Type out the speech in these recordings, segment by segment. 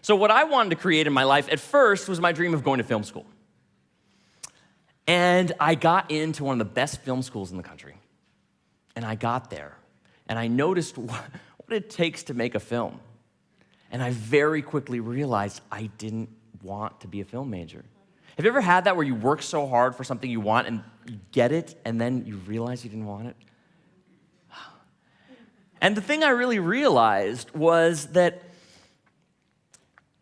So what I wanted to create in my life at first was my dream of going to film school. And I got into one of the best film schools in the country. And I got there, and I noticed what it takes to make a film. And I very quickly realized I didn't want to be a film major. Have you ever had that where you work so hard for something you want and you get it, and then you realize you didn't want it? And the thing I really realized was that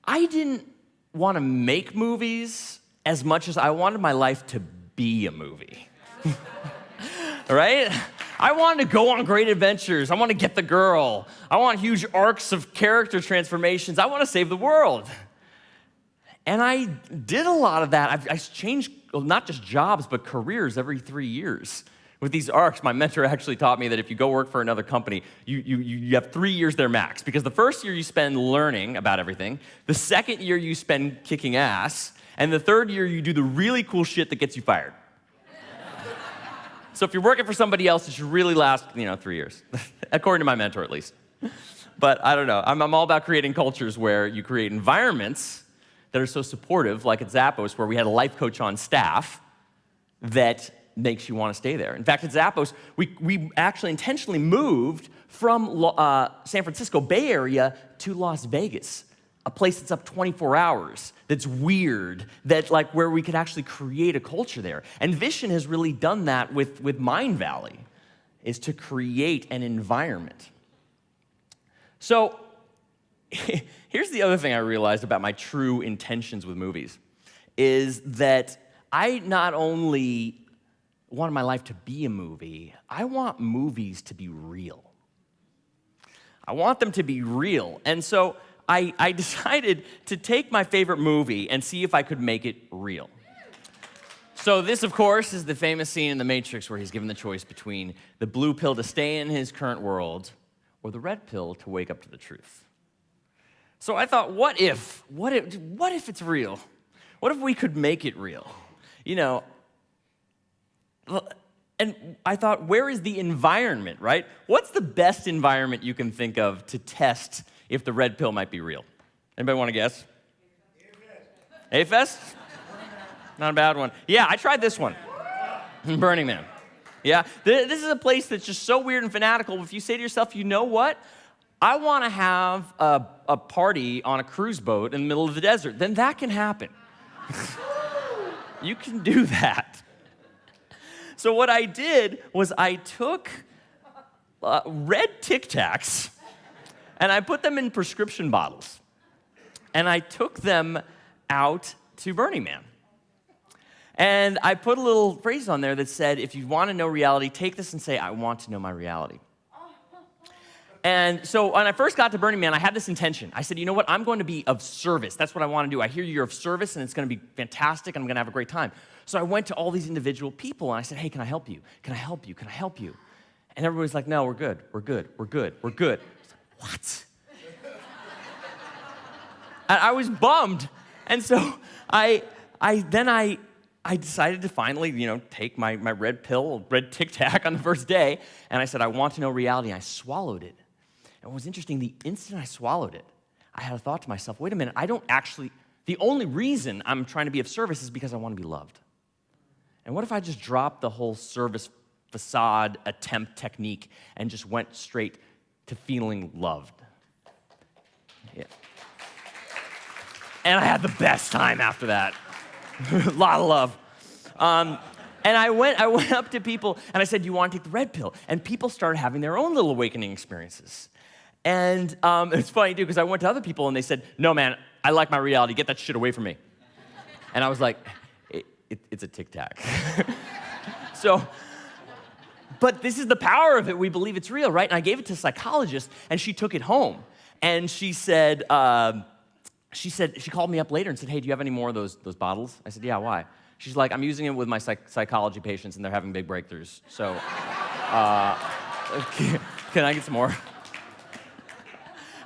I didn't want to make movies as much as I wanted my life to be a movie. Right? I wanted to go on great adventures. I want to get the girl. I want huge arcs of character transformations. I want to save the world. And I did a lot of that. I changed not just jobs, but careers every 3 years. With these arcs, my mentor actually taught me that if you go work for another company, you have 3 years there max. Because the first year you spend learning about everything, the second year you spend kicking ass, and the third year you do the really cool shit that gets you fired. So if you're working for somebody else, it should really last, 3 years, according to my mentor at least. But I don't know. I'm all about creating cultures where you create environments that are so supportive, like at Zappos, where we had a life coach on staff that makes you want to stay there. In fact, at Zappos, we actually intentionally moved from San Francisco Bay Area to Las Vegas, a place that's up 24 hours, that's weird, that where we could actually create a culture there. And Vision has really done that with Mind Valley, is to create an environment. So here's the other thing I realized about my true intentions with movies, is that I not only wanted my life to be a movie, I want movies to be real. I want them to be real. And so I decided to take my favorite movie and see if I could make it real. So this, of course, is the famous scene in The Matrix where he's given the choice between the blue pill to stay in his current world or the red pill to wake up to the truth. So I thought, what if it's real? What if we could make it real? And I thought, where is the environment, right? What's the best environment you can think of to test if the red pill might be real? Anybody want to guess? A-Fest? Not a bad one. Yeah, I tried this one. Burning Man. Yeah, this is a place that's just so weird and fanatical. If you say to yourself, you know what? I want to have a party on a cruise boat in the middle of the desert, then that can happen. You can do that. So what I did was I took red Tic Tacs and I put them in prescription bottles. And I took them out to Burning Man. And I put a little phrase on there that said, if you want to know reality, take this and say, I want to know my reality. And so when I first got to Burning Man, I had this intention. I said, you know what? I'm going to be of service. That's what I want to do. I hear you're of service, and it's going to be fantastic, and I'm going to have a great time. So I went to all these individual people, and I said, hey, can I help you? Can I help you? Can I help you? And everybody's like, no, we're good. We're good. We're good. We're good. I was like, what? And I was bummed. And so I decided to finally, take my red pill, red Tic Tac on the first day, and I said, I want to know reality, and I swallowed it. And what was interesting, the instant I swallowed it, I had a thought to myself, wait a minute, the only reason I'm trying to be of service is because I want to be loved. And what if I just dropped the whole service facade attempt technique and just went straight to feeling loved? Yeah. And I had the best time after that. A lot of love. And I went up to people and I said, do you want to take the red pill? And people started having their own little awakening experiences. And it's funny too, because I went to other people and they said, no man, I like my reality, get that shit away from me. And I was like, it's a Tic Tac. But this is the power of it. We believe it's real, right? And I gave it to a psychologist and she took it home. And she said, she called me up later and said, hey, do you have any more of those bottles? I said, yeah, why? She's like, I'm using it with my psychology patients and they're having big breakthroughs. So, can I get some more?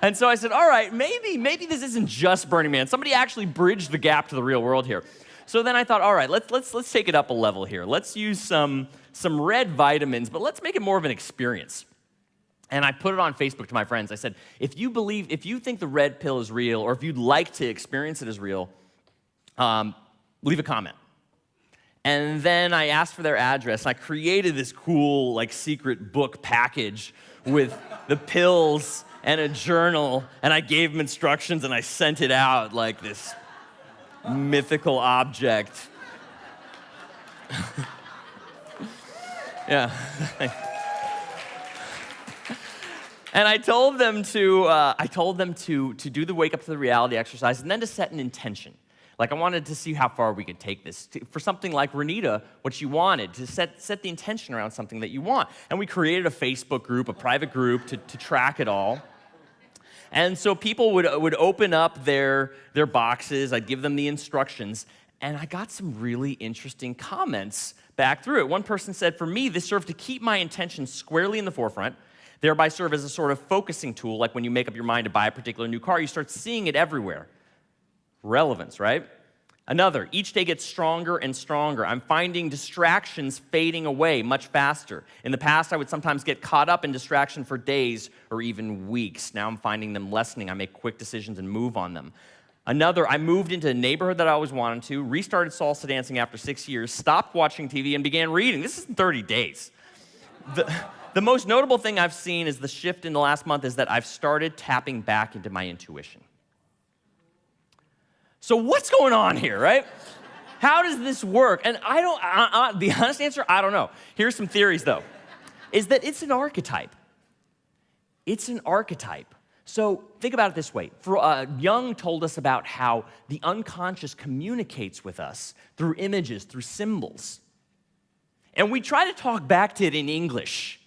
And so I said, all right, maybe this isn't just Burning Man. Somebody actually bridged the gap to the real world here. So then I thought, all right, let's take it up a level here. Let's use some red vitamins, but let's make it more of an experience. And I put it on Facebook to my friends. I said, if you think the red pill is real, or if you'd like to experience it as real, leave a comment. And then I asked for their address. I created this cool, like, secret book package with the pills and a journal, and I gave them instructions, and I sent it out like this mythical object. Yeah. And I told them to do the wake up to the reality exercise, and then to set an intention. Like, I wanted to see how far we could take this. For something like Renita, what she wanted, to set the intention around something that you want. And we created a Facebook group, a private group, to track it all. And so people would open up their boxes. I'd give them the instructions. And I got some really interesting comments back through it. One person said, for me, this served to keep my intention squarely in the forefront, thereby serve as a sort of focusing tool. Like when you make up your mind to buy a particular new car, you start seeing it everywhere. Relevance, right? Another, each day gets stronger and stronger. I'm finding distractions fading away much faster. In the past, I would sometimes get caught up in distraction for days or even weeks. Now I'm finding them lessening. I make quick decisions and move on them. Another, I moved into a neighborhood that I always wanted to, restarted salsa dancing after 6 years, stopped watching TV, and began reading. This is in 30 days. The most notable thing I've seen is the shift in the last month is that I've started tapping back into my intuition. So what's going on here, right? How does this work? And the honest answer, I don't know. Here's some theories, though, is that it's an archetype. It's an archetype. So think about it this way. Jung told us about how the unconscious communicates with us through images, through symbols. And we try to talk back to it in English.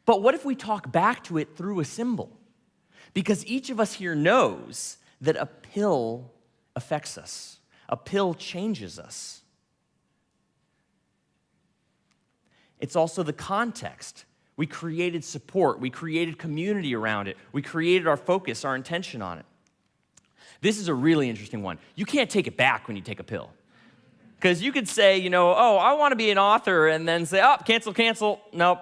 But what if we talk back to it through a symbol? Because each of us here knows that a pill affects us. A pill changes us. It's also the context. We created support. We created community around it. We created our focus, our intention on it. This is a really interesting one. You can't take it back when you take a pill. Because you could say, oh, I want to be an author, and then say, oh, cancel, nope.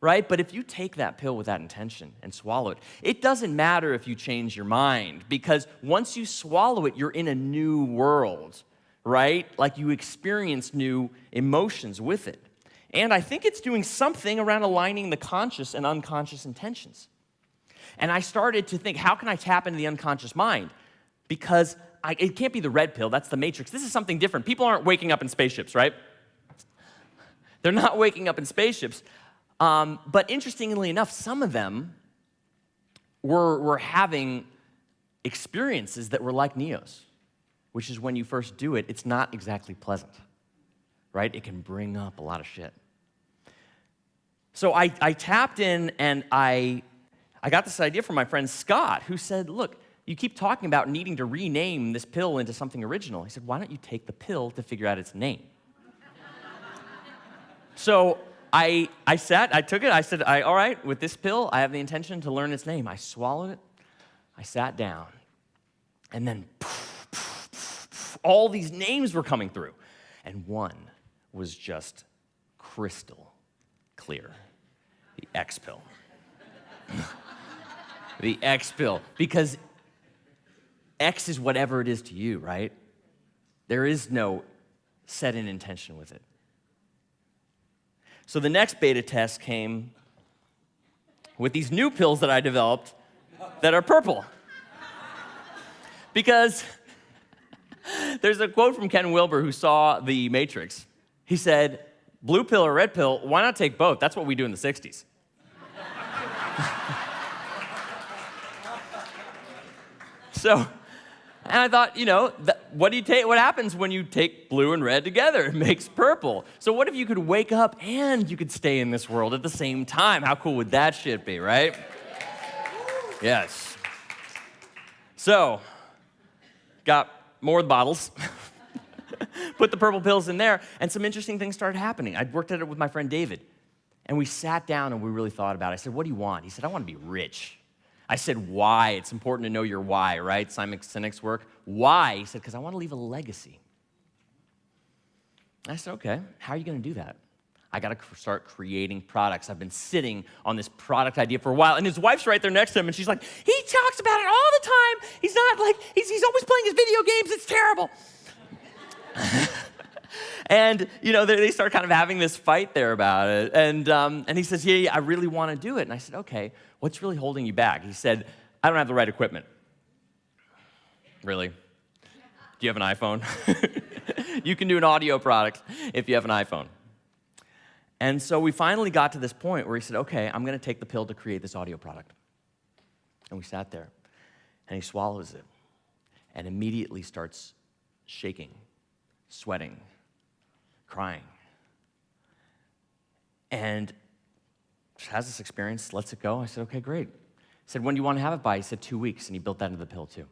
Right? But if you take that pill with that intention and swallow it, it doesn't matter if you change your mind, because once you swallow it, you're in a new world, right? Like you experience new emotions with it. And I think it's doing something around aligning the conscious and unconscious intentions. And I started to think, how can I tap into the unconscious mind? Because it can't be the red pill, that's the matrix. This is something different. People aren't waking up in spaceships, right? They're not waking up in spaceships. But interestingly enough, some of them were having experiences that were like Neo's, which is when you first do it, it's not exactly pleasant, right? It can bring up a lot of shit. So I tapped in, and I got this idea from my friend Scott, who said, look, you keep talking about needing to rename this pill into something original. He said, why don't you take the pill to figure out its name? So I took it, I said, all right, with this pill, I have the intention to learn its name. I swallowed it, I sat down, and then all these names were coming through. And one was just crystal clear, the X pill. The X pill, because X is whatever it is to you, right? There is no set in intention with it. So the next beta test came with these new pills that I developed that are purple. Because there's a quote from Ken Wilber, who saw The Matrix. He said, blue pill or red pill, why not take both? That's what we do in the 60s. So, and I thought, what happens when you take blue and red together? It makes purple. So what if you could wake up and you could stay in this world at the same time? How cool would that shit be, right? Yes. So, got more of the bottles, put the purple pills in there, and some interesting things started happening. I'd worked at it with my friend David, and we sat down and we really thought about it. I said, what do you want? He said, I want to be rich. I said, why? It's important to know your why, right? Simon Sinek's work. Why? He said, because I want to leave a legacy. I said, okay, how are you going to do that? I got to start creating products. I've been sitting on this product idea for a while. And his wife's right there next to him, and she's like, he talks about it all the time. He's not like, he's always playing his video games. It's terrible. And, they start kind of having this fight there about it. And he says, yeah, I really want to do it. And I said, okay, what's really holding you back? He said, I don't have the right equipment. Really? Do you have an iPhone? You can do an audio product if you have an iPhone. And so we finally got to this point where he said, okay, I'm going to take the pill to create this audio product. And we sat there, and he swallows it, and immediately starts shaking, sweating, crying. And has this experience, lets it go. I said, okay, great. He said, when do you want to have it by? He said, 2 weeks, and he built that into the pill too.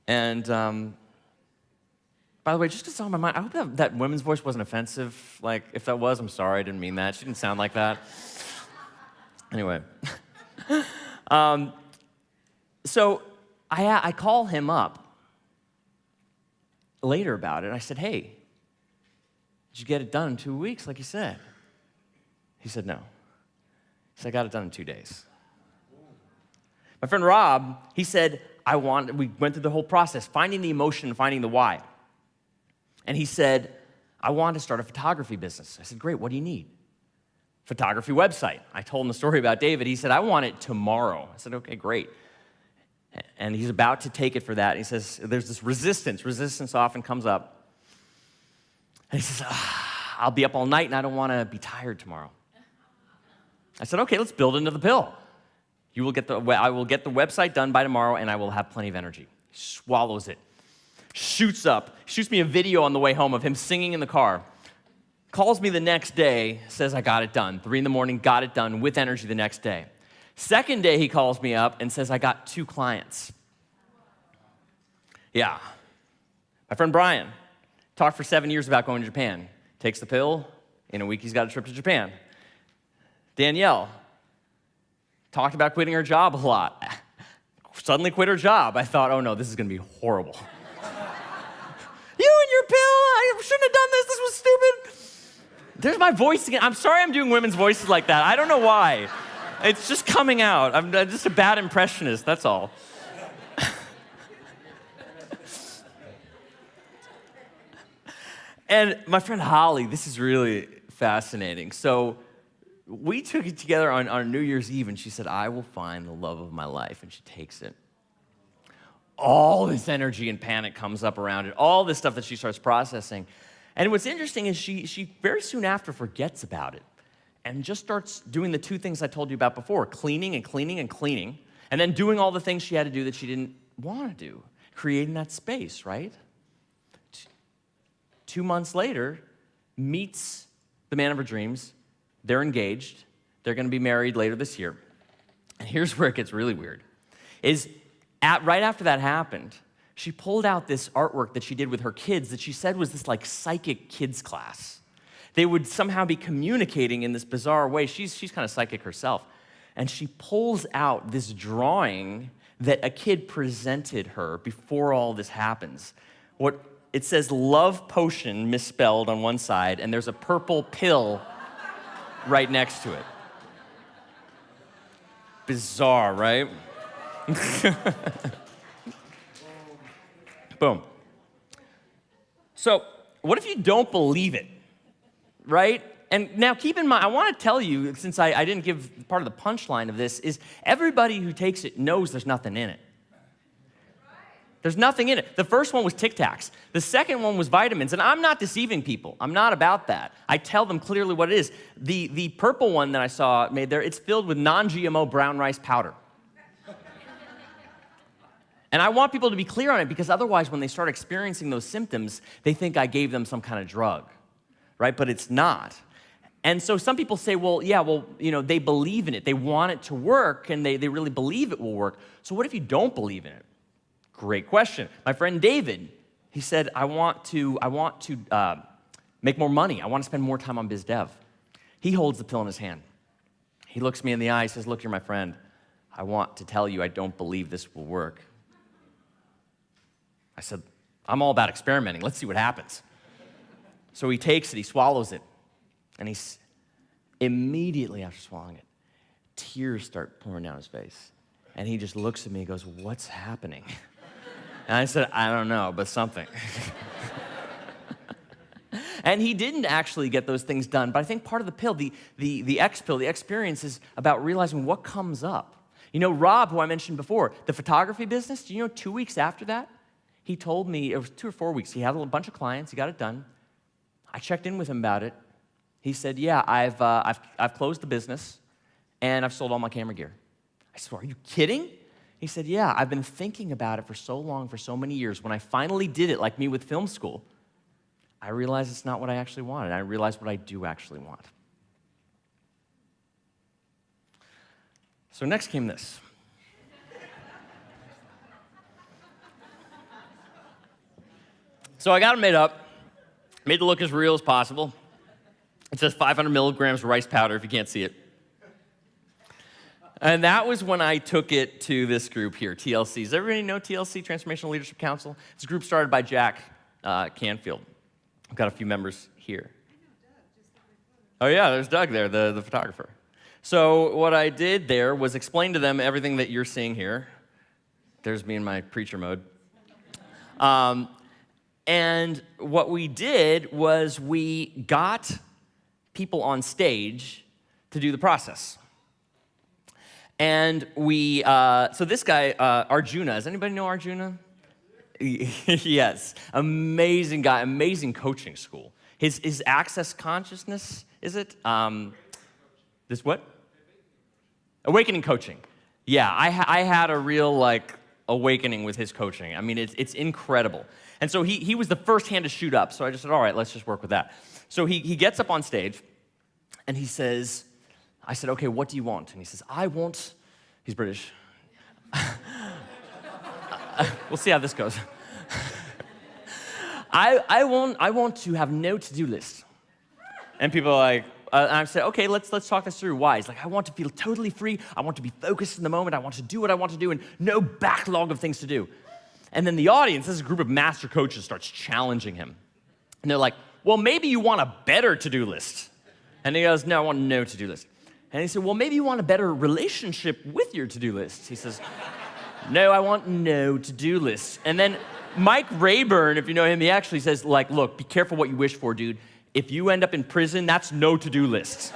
And by the way, just because it's on my mind, I hope that women's voice wasn't offensive. Like, if that was, I'm sorry, I didn't mean that. She didn't sound like that. Anyway. So I call him up later about it. I said, hey, did you get it done in 2 weeks like you said? He said, no. He said, I got it done in 2 days. My friend Robbe, he said, we went through the whole process, finding the emotion, finding the why. And he said, I want to start a photography business. I said, great, what do you need? Photography website. I told him the story about David. He said, I want it tomorrow. I said, okay, great. And he's about to take it for that. He says, there's this resistance. Resistance often comes up. And he says, I'll be up all night and I don't want to be tired tomorrow. I said, okay, let's build into the pill. I will get the website done by tomorrow, and I will have plenty of energy. He swallows it, shoots me a video on the way home of him singing in the car, calls me the next day, says I got it done. 3 a.m, got it done with energy the next day. Second day, he calls me up and says I got 2 clients. Yeah. My friend Brian talked for 7 years about going to Japan. Takes the pill. In a week, he's got a trip to Japan. Danielle talked about quitting her job a lot. Suddenly quit her job. I thought, oh no, this is going to be horrible. You and your pill, I shouldn't have done this. This was stupid. There's my voice again. I'm sorry I'm doing women's voices like that. I don't know why. It's just coming out. I'm just a bad impressionist, that's all. And my friend Holly, this is really fascinating. So we took it together on New Year's Eve, and she said, I will find the love of my life, and she takes it. All this energy and panic comes up around it, all this stuff that she starts processing. And what's interesting is she very soon after forgets about it and just starts doing the 2 things I told you about before, cleaning and cleaning and cleaning, and then doing all the things she had to do that she didn't want to do, creating that space, right? 2 months later, meets the man of her dreams. They're engaged. They're going to be married later this year. And here's where it gets really weird. Right after that happened, she pulled out this artwork that she did with her kids that she said was this like psychic kids class. They would somehow be communicating in this bizarre way. She's kind of psychic herself. And she pulls out this drawing that a kid presented her before all this happens. It says love potion misspelled on one side, and there's a purple pill right next to it. Bizarre, right? Boom. So, what if you don't believe it, right? And now keep in mind, I want to tell you, since I didn't give part of the punchline of this, is everybody who takes it knows there's nothing in it. There's nothing in it. The first one was Tic Tacs. The second one was vitamins. And I'm not deceiving people. I'm not about that. I tell them clearly what it is. The purple one that I saw made there, it's filled with non-GMO brown rice powder. And I want people to be clear on it because otherwise when they start experiencing those symptoms, they think I gave them some kind of drug, right? But it's not. And so some people say, they believe in it. They want it to work and they really believe it will work. So what if you don't believe in it? Great question. My friend David, he said, I want to make more money. I want to spend more time on biz dev. He holds the pill in his hand. He looks me in the eye, says, look, you're my friend. I want to tell you I don't believe this will work. I said, I'm all about experimenting. Let's see what happens. So he takes it, he swallows it, and he's immediately after swallowing it, tears start pouring down his face. And he just looks at me and goes, what's happening? And I said, I don't know, but something. And he didn't actually get those things done, but I think part of the pill, the X pill, the experience is about realizing what comes up. You know, Robbe, who I mentioned before, the photography business, do you know 2 weeks after that, he told me, it was 2 or 4 weeks, he had a bunch of clients, he got it done. I checked in with him about it. He said, yeah, I've closed the business, and I've sold all my camera gear. I said, are you kidding? He said, yeah, I've been thinking about it for so long, for so many years. When I finally did it, like me with film school, I realized it's not what I actually wanted. I realized what I do actually want. So next came this. So I got it made up, made it look as real as possible. It says 500 milligrams rice powder if you can't see it. And that was when I took it to this group here, TLC. Does everybody know TLC, Transformational Leadership Council? It's a group started by Jack Canfield. I've got a few members here. Oh yeah, there's Doug there, the photographer. So what I did there was explain to them everything that you're seeing here. There's me in my preacher mode. And what we did was we got people on stage to do the process. And we, so this guy, Arjuna, does anybody know Arjuna? Yes, amazing guy, amazing coaching school. His access consciousness, is it? This what? Awakening coaching. Yeah, I had a real awakening with his coaching. I mean, it's incredible. And so he was the first hand to shoot up. So I just said, all right, let's just work with that. So he gets up on stage and he says, I said, okay, what do you want? And he says, he's British. We'll see how this goes. I want to have no to-do list. And people are like, I said, okay, let's talk this through. Why? He's like, I want to feel totally free. I want to be focused in the moment. I want to do what I want to do and no backlog of things to do. And then the audience, this is a group of master coaches, starts challenging him. And they're like, well, maybe you want a better to-do list. And he goes, no, I want no to-do list. And he said, well, maybe you want a better relationship with your to-do list. He says, no, I want no to-do list. And then Mike Rayburn, if you know him, he actually says, look, be careful what you wish for, dude. If you end up in prison, that's no to-do list.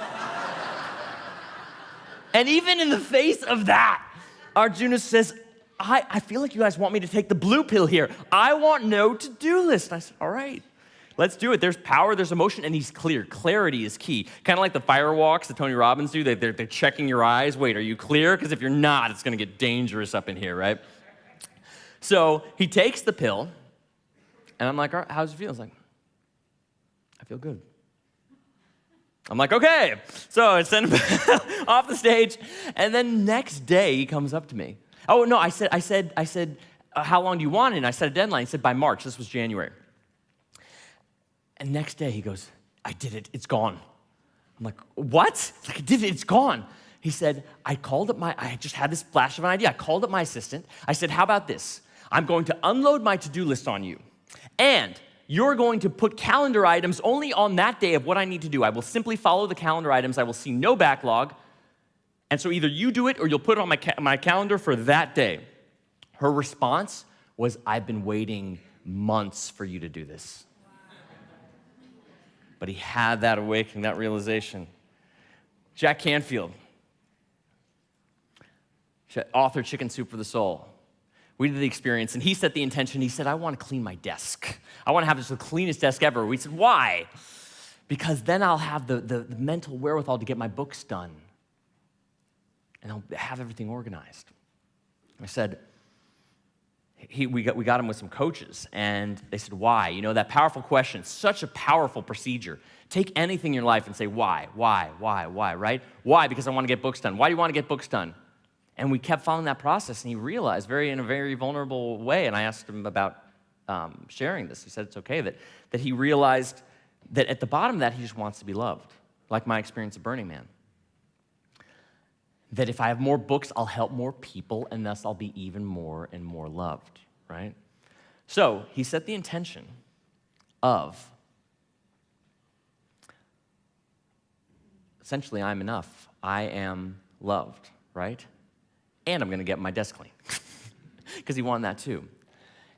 And even in the face of that, Arjuna says, I feel like you guys want me to take the blue pill here. I want no to-do list. And I said, all right. Let's do it. There's power, there's emotion, and he's clear. Clarity is key. Kind of like the fire walks that Tony Robbins do. They're checking your eyes. Wait, are you clear? Because if you're not, it's going to get dangerous up in here, right? So he takes the pill, and I'm like, all right, how's it feel? He's like, I feel good. I'm like, okay. So I send him off the stage, and then next day he comes up to me. Oh, no, I said, how long do you want it? And I set a deadline. He said, by March. This was January. And next day he goes, I did it, it's gone. I'm like, what? He's like, I did it, it's gone. He said, I just had this flash of an idea. I called up my assistant. I said, how about this? I'm going to unload my to-do list on you. And you're going to put calendar items only on that day of what I need to do. I will simply follow the calendar items. I will see no backlog. And so either you do it or you'll put it on my calendar for that day. Her response was, I've been waiting months for you to do this. But he had that awakening, that realization. Jack Canfield, author Chicken Soup for the Soul. We did the experience, and he set the intention. He said, I want to clean my desk. I want to have this the cleanest desk ever. We said, why? Because then I'll have the mental wherewithal to get my books done. And I'll have everything organized. I said, we got him with some coaches, and they said, why? You know, that powerful question, such a powerful procedure. Take anything in your life and say, why, right? Why? Because I want to get books done. Why do you want to get books done? And we kept following that process, and he realized in a very vulnerable way, and I asked him about sharing this. He said it's okay, that he realized that at the bottom of that, he just wants to be loved, like my experience at Burning Man. That if I have more books, I'll help more people, and thus I'll be even more and more loved, right? So he set the intention of, essentially, I'm enough. I am loved, right? And I'm going to get my desk clean, because he wanted that too.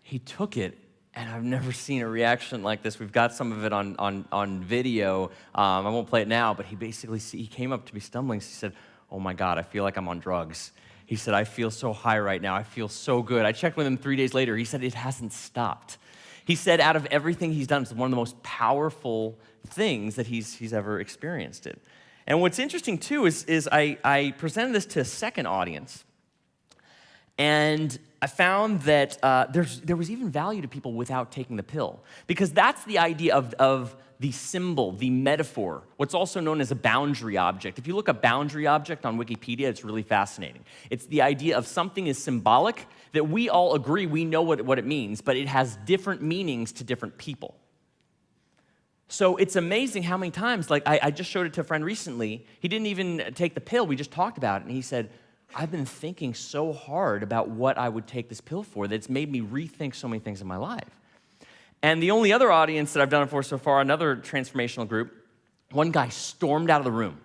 He took it, and I've never seen a reaction like this. We've got some of it on video. I won't play it now, but he came up to me stumbling. He said, "Oh my God, I feel like I'm on drugs." He said, "I feel so high right now. I feel so good." I checked with him 3 days later. He said it hasn't stopped. He said out of everything he's done, it's one of the most powerful things that he's ever experienced it. And what's interesting too is I presented this to a second audience, and I found that there was even value to people without taking the pill, because that's the idea of the symbol, the metaphor, what's also known as a boundary object. If you look up boundary object on Wikipedia, it's really fascinating. It's the idea of something is symbolic that we all agree we know what it means, but it has different meanings to different people. So it's amazing how many times, like I just showed it to a friend recently, he didn't even take the pill, we just talked about it, and he said, "I've been thinking so hard about what I would take this pill for that it's made me rethink so many things in my life." And the only other audience that I've done it for so far, another transformational group, one guy stormed out of the room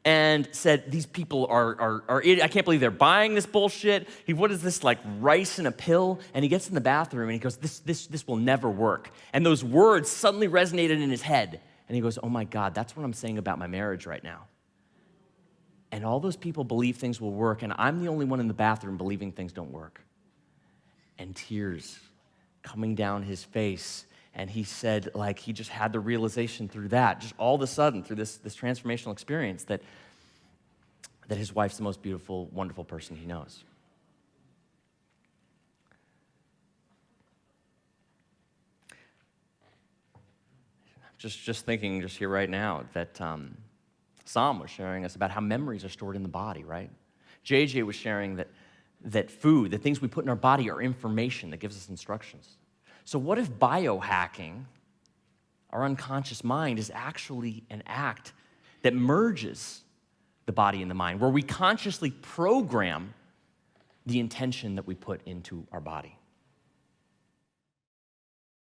and said, "These people are I can't believe they're buying this bullshit. What is this, like rice in a pill?" And he gets in the bathroom and he goes, this will never work. And those words suddenly resonated in his head. And he goes, "Oh my God, that's what I'm saying about my marriage right now. And all those people believe things will work, and I'm the only one in the bathroom believing things don't work." And tears coming down his face. And he said, like, he just had the realization through that, just all of a sudden, through this transformational experience, that his wife's the most beautiful, wonderful person he knows. Just thinking just here right now that Sam was sharing us about how memories are stored in the body, right? JJ was sharing that food, the things we put in our body, are information that gives us instructions. So what if biohacking, our unconscious mind, is actually an act that merges the body and the mind, where we consciously program the intention that we put into our body?